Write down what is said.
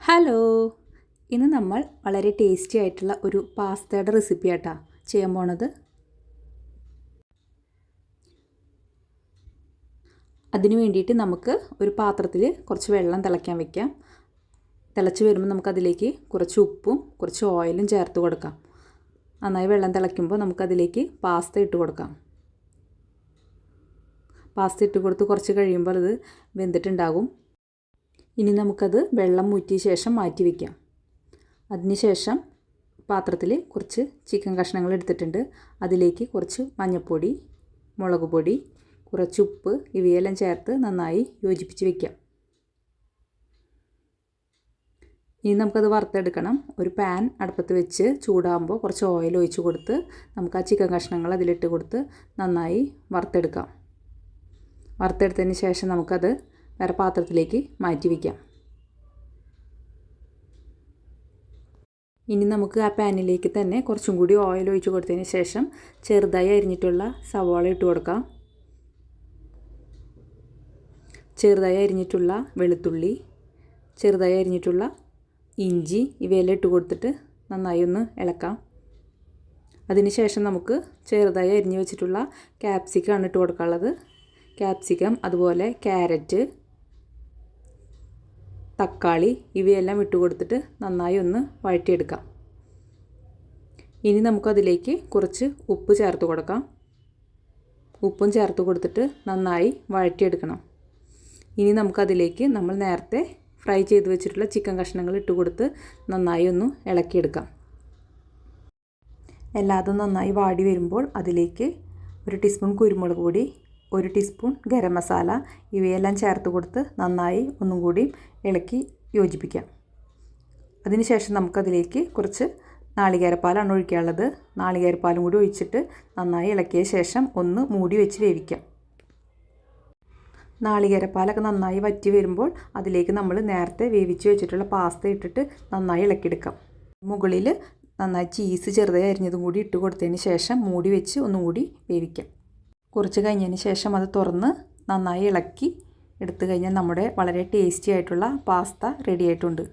Hello, ഇന്ന് നമ്മൾ വളരെ ടേസ്റ്റി ആയിട്ടുള്ള ഒരു പാസ്തയുടെ റെസിപ്പി ആയിട്ടാണ് ചെയ്യാൻ പോണത്. അതിനു വേണ്ടിയിട്ട് നമുക്ക് ഒരു പാത്രത്തിൽ കുറച്ച് വെള്ളം തിളയ്ക്കാൻ വെക്കാം. തിളച്ച് വരുമ്പോൾ നമുക്കതിലേക്ക് കുറച്ച് ഉപ്പും കുറച്ച് ഓയിലും ചേർത്ത് കൊടുക്കാം. നന്നായി വെള്ളം തിളയ്ക്കുമ്പോൾ നമുക്കതിലേക്ക് പാസ്ത ഇട്ട് കൊടുക്കാം. പാസ്ത ഇട്ട് കൊടുത്ത് കുറച്ച് കഴിയുമ്പോൾ അത് വെന്തിട്ടുണ്ടാകും. ഇനി നമുക്കത് വെള്ളം ഊറ്റിയ ശേഷം മാറ്റി വയ്ക്കാം. അതിനുശേഷം പാത്രത്തിൽ കുറച്ച് ചിക്കൻ കഷ്ണങ്ങൾ എടുത്തിട്ടുണ്ട്. അതിലേക്ക് കുറച്ച് മഞ്ഞൾപ്പൊടി, മുളക് പൊടി, കുറച്ച് ഉപ്പ് ഇവയെല്ലാം ചേർത്ത് നന്നായി യോജിപ്പിച്ച് വയ്ക്കാം. ഇനി നമുക്കത് വറുത്തെടുക്കണം. ഒരു പാൻ അടുപ്പത്ത് വെച്ച് ചൂടാകുമ്പോൾ കുറച്ച് ഓയിൽ ഒഴിച്ച് കൊടുത്ത് നമുക്ക് ആ ചിക്കൻ കഷ്ണങ്ങൾ അതിലിട്ട് കൊടുത്ത് നന്നായി വറുത്തെടുക്കാം. വറുത്തെടുത്തതിന് ശേഷം നമുക്കത് വേറെ പാത്രത്തിലേക്ക് മാറ്റി വയ്ക്കാം. ഇനി നമുക്ക് ആ പാനിലേക്ക് തന്നെ കുറച്ചും കൂടി ഓയിൽ ഒഴിച്ച് കൊടുത്തതിന് ശേഷം ചെറുതായി അരിഞ്ഞിട്ടുള്ള സവാള ഇട്ട് കൊടുക്കാം. ചെറുതായി അരിഞ്ഞിട്ടുള്ള വെളുത്തുള്ളി, ചെറുതായി അരിഞ്ഞിട്ടുള്ള ഇഞ്ചി ഇവയെല്ലാം ഇട്ട് കൊടുത്തിട്ട് നന്നായി ഒന്ന് ഇളക്കാം. അതിനുശേഷം നമുക്ക് ചെറുതായി അരിഞ്ഞ് വെച്ചിട്ടുള്ള ക്യാപ്സിക്കമാണ് ഇട്ട് കൊടുക്കാനുള്ളത്. ക്യാപ്സിക്കം, അതുപോലെ ക്യാരറ്റ്, തക്കാളി ഇവയെല്ലാം ഇട്ട് കൊടുത്തിട്ട് നന്നായി ഒന്ന് വഴറ്റിയെടുക്കാം. ഇനി നമുക്കതിലേക്ക് കുറച്ച് ഉപ്പ് ചേർത്ത് കൊടുക്കാം. ഉപ്പും ചേർത്ത് കൊടുത്തിട്ട് നന്നായി വഴറ്റിയെടുക്കണം. ഇനി നമുക്കതിലേക്ക് നമ്മൾ നേരത്തെ ഫ്രൈ ചെയ്ത് വെച്ചിട്ടുള്ള ചിക്കൻ കഷ്ണങ്ങൾ ഇട്ട് കൊടുത്ത് നന്നായി ഒന്ന് ഇളക്കിയെടുക്കാം. എല്ലാതും നന്നായി വാടി വരുമ്പോൾ അതിലേക്ക് 1 ടീസ്പൂൺ കുരുമുളക് പൊടി, 1 ടീസ്പൂൺ ഗരം മസാല ഇവയെല്ലാം ചേർത്ത് കൊടുത്ത് നന്നായി ഒന്നും കൂടി ഇളക്കി യോജിപ്പിക്കാം. അതിനുശേഷം നമുക്കതിലേക്ക് കുറച്ച് നാളികേരപ്പാലാണ് ഒഴിക്കാനുള്ളത്. നാളികേരപ്പാലും കൂടി ഒഴിച്ചിട്ട് നന്നായി ഇളക്കിയ ശേഷം ഒന്ന് മൂടി വെച്ച് വേവിക്കാം. നാളികേരപ്പാലൊക്കെ നന്നായി വറ്റി വരുമ്പോൾ അതിലേക്ക് നമ്മൾ നേരത്തെ വേവിച്ച് വെച്ചിട്ടുള്ള പാസ്ത ഇട്ടിട്ട് നന്നായി ഇളക്കിയെടുക്കാം. മുകളിൽ നന്നായി ചീസ് ചെറുതായി അരിഞ്ഞതും കൂടി ഇട്ട് കൊടുത്തതിന് ശേഷം മൂടി വെച്ച് ഒന്നും കൂടി വേവിക്കാം. കുറച്ച് കഴിഞ്ഞതിന് ശേഷം അത് തുറന്ന് നന്നായി ഇളക്കി എടുത്തു കഴിഞ്ഞാൽ നമ്മുടെ വളരെ ടേസ്റ്റി ആയിട്ടുള്ള പാസ്ത റെഡി ആയിട്ടുണ്ട്.